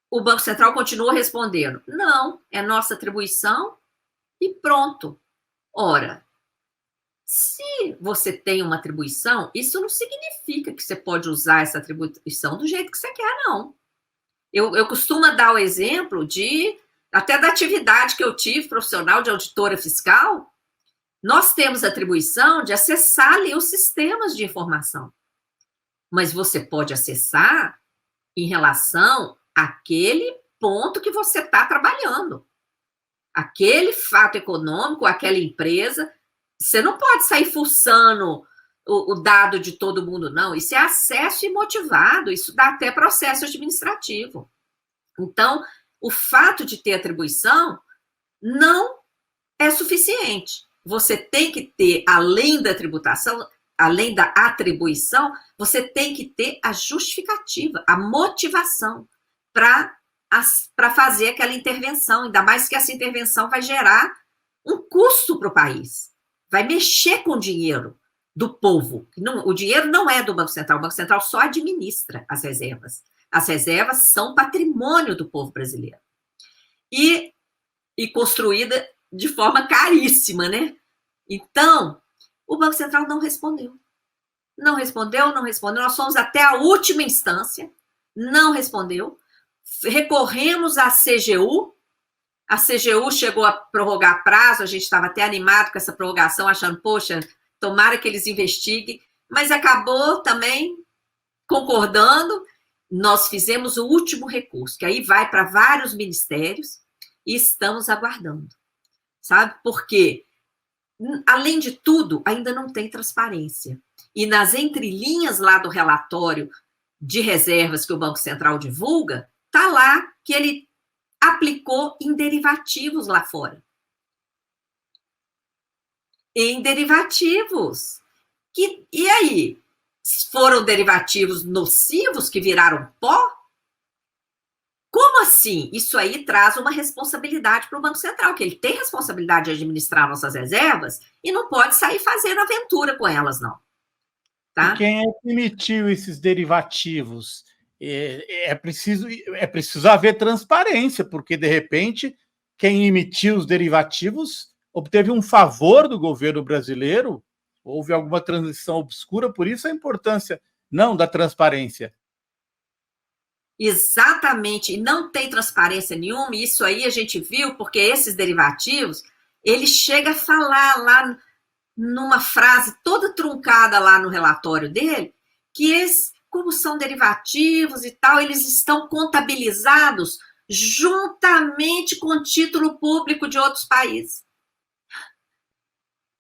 O Banco Central continua respondendo, não, é nossa atribuição e pronto. Ora, se você tem uma atribuição, isso não significa que você pode usar essa atribuição do jeito que você quer, não. Eu costumo dar o exemplo até da atividade que eu tive profissional de auditora fiscal. Nós temos a atribuição de acessar ali os sistemas de informação. Mas você pode acessar em relação àquele ponto que você está trabalhando. Aquele fato econômico, aquela empresa, você não pode sair fuçando o dado de todo mundo, não. Isso é acesso imotivado, isso dá até processo administrativo. Então, o fato de ter atribuição não é suficiente. Você tem que ter, além da tributação, além da atribuição, você tem que ter a justificativa, a motivação para fazer aquela intervenção, ainda mais que essa intervenção vai gerar um custo para o país, vai mexer com o dinheiro do povo. O dinheiro não é do Banco Central, o Banco Central só administra as reservas. As reservas são patrimônio do povo brasileiro. E construída de forma caríssima, né? Então, o Banco Central não respondeu. Não respondeu. Nós fomos até a última instância, não respondeu. Recorremos à CGU. A CGU chegou a prorrogar prazo, a gente estava até animado com essa prorrogação, achando, poxa, tomara que eles investiguem, mas acabou também concordando. Nós fizemos o último recurso, que aí vai para vários ministérios, e estamos aguardando, sabe? Porque, além de tudo, ainda não tem transparência. E nas entrelinhas lá do relatório de reservas que o Banco Central divulga, está lá que ele aplicou em derivativos lá fora. Em derivativos. E aí? Foram derivativos nocivos que viraram pó? Como assim? Isso aí traz uma responsabilidade para o Banco Central, que ele tem responsabilidade de administrar nossas reservas e não pode sair fazendo aventura com elas, não. Tá? E quem é que emitiu esses derivativos? É preciso haver transparência, porque, de repente, quem emitiu os derivativos obteve um favor do governo brasileiro, houve alguma transição obscura, por isso a importância não da transparência. Exatamente, e não tem transparência nenhuma, e isso aí a gente viu, porque esses derivativos, ele chega a falar lá numa frase toda truncada lá no relatório dele, que como são derivativos e tal, eles estão contabilizados juntamente com o título público de outros países.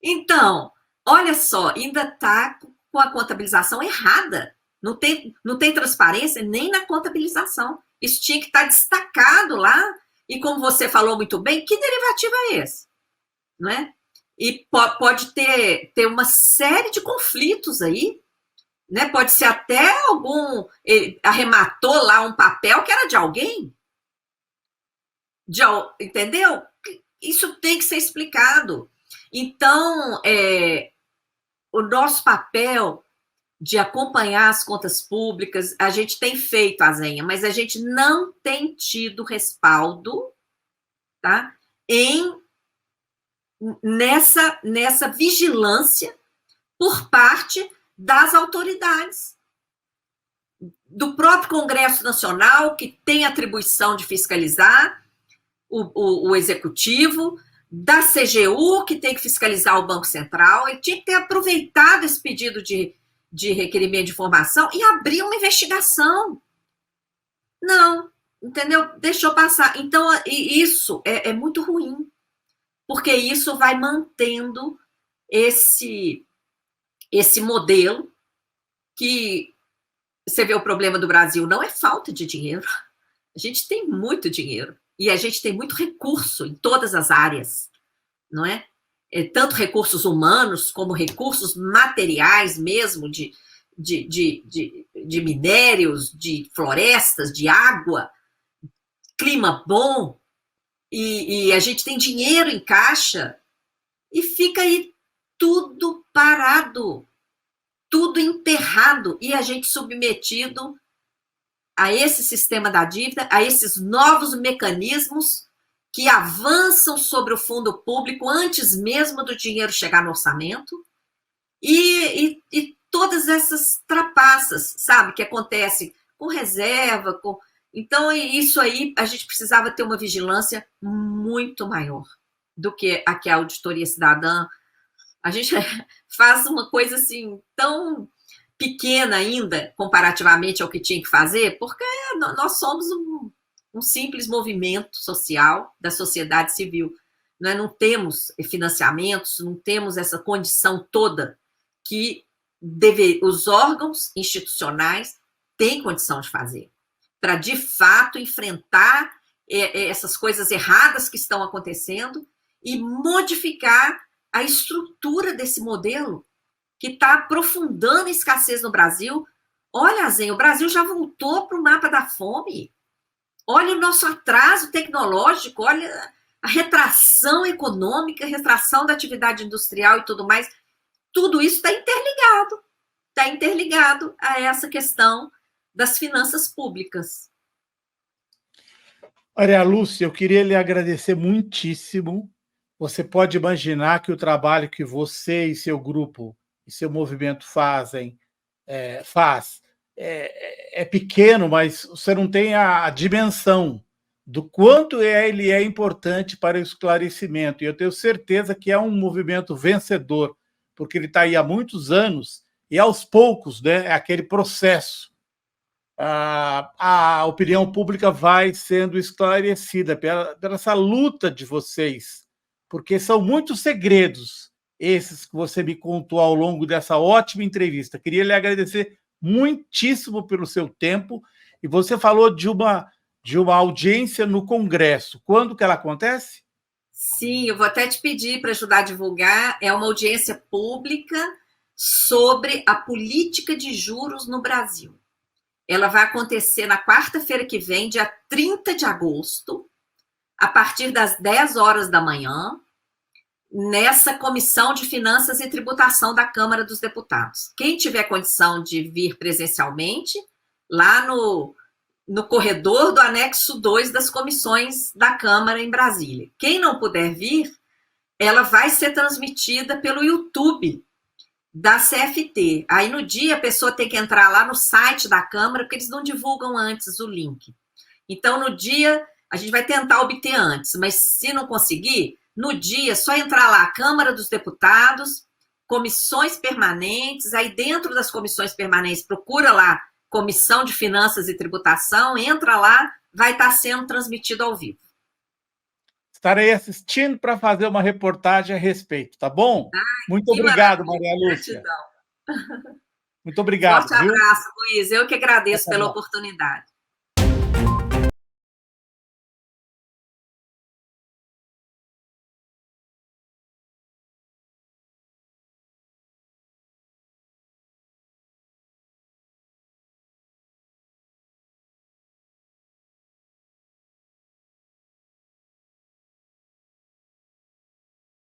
Então, olha só, ainda está com a contabilização errada. Não tem transparência nem na contabilização. Isso tinha que estar destacado lá. E como você falou muito bem, que derivativo é esse? Não é? E pode ter uma série de conflitos aí. Né? Pode ser até ele arrematou lá um papel que era de alguém. Entendeu? Isso tem que ser explicado. Então, o nosso papel de acompanhar as contas públicas, a gente tem feito, Azenha, mas a gente não tem tido respaldo, tá? Nessa vigilância por parte das autoridades. Do próprio Congresso Nacional, que tem atribuição de fiscalizar o Executivo, da CGU, que tem que fiscalizar o Banco Central, e tinha que ter aproveitado esse pedido de requerimento de informação e abrir uma investigação. Não, entendeu? Deixou passar. Então, isso é muito ruim, porque isso vai mantendo esse modelo que você vê o problema do Brasil, não é falta de dinheiro. A gente tem muito dinheiro e a gente tem muito recurso em todas as áreas, não é? Tanto recursos humanos como recursos materiais mesmo, de minérios, de florestas, de água, clima bom, e a gente tem dinheiro em caixa e fica aí tudo parado, tudo enterrado, e a gente submetido a esse sistema da dívida, a esses novos mecanismos que avançam sobre o fundo público antes mesmo do dinheiro chegar no orçamento, e todas essas trapaças, sabe, que acontecem com reserva, Então, isso aí, a gente precisava ter uma vigilância muito maior do que a Auditoria Cidadã. A gente faz uma coisa assim tão pequena ainda, comparativamente ao que tinha que fazer, porque nós somos um simples movimento social da sociedade civil. Nós não temos financiamentos, não temos essa condição toda que os órgãos institucionais têm condição de fazer, para, de fato, enfrentar essas coisas erradas que estão acontecendo e modificar a estrutura desse modelo que está aprofundando a escassez no Brasil. Olha, Zen, o Brasil já voltou para o mapa da fome. Olha o nosso atraso tecnológico, olha a retração econômica, a retração da atividade industrial e tudo mais. Tudo isso está interligado a essa questão das finanças públicas. Maria Lúcia, eu queria lhe agradecer muitíssimo. Você pode imaginar que o trabalho que você e seu grupo e seu movimento faz é pequeno, mas você não tem a dimensão do quanto ele é importante para o esclarecimento. E eu tenho certeza que é um movimento vencedor, porque ele está aí há muitos anos e, aos poucos, né, é aquele processo. A opinião pública vai sendo esclarecida pela essa luta de vocês, porque são muitos segredos esses que você me contou ao longo dessa ótima entrevista. Queria lhe agradecer muitíssimo pelo seu tempo. E você falou de uma audiência no Congresso. Quando que ela acontece? Sim, eu vou até te pedir para ajudar a divulgar. É uma audiência pública sobre a política de juros no Brasil. Ela vai acontecer na quarta-feira que vem, dia 30 de agosto, a partir das 10 horas da manhã, nessa Comissão de Finanças e Tributação da Câmara dos Deputados. Quem tiver condição de vir presencialmente, lá no corredor do anexo 2 das comissões da Câmara em Brasília. Quem não puder vir, ela vai ser transmitida pelo YouTube da CFT. Aí no dia a pessoa tem que entrar lá no site da Câmara, porque eles não divulgam antes o link. Então no dia a gente vai tentar obter antes, mas se não conseguir, no dia é só entrar lá, Câmara dos Deputados, comissões permanentes, aí dentro das comissões permanentes procura lá Comissão de Finanças e Tributação, entra lá, vai estar sendo transmitido ao vivo. Estarei assistindo para fazer uma reportagem a respeito, tá bom? Muito obrigado, Maria Lúcia. Gratidão. Muito obrigado. Forte abraço, Luiz. Eu que agradeço pela oportunidade.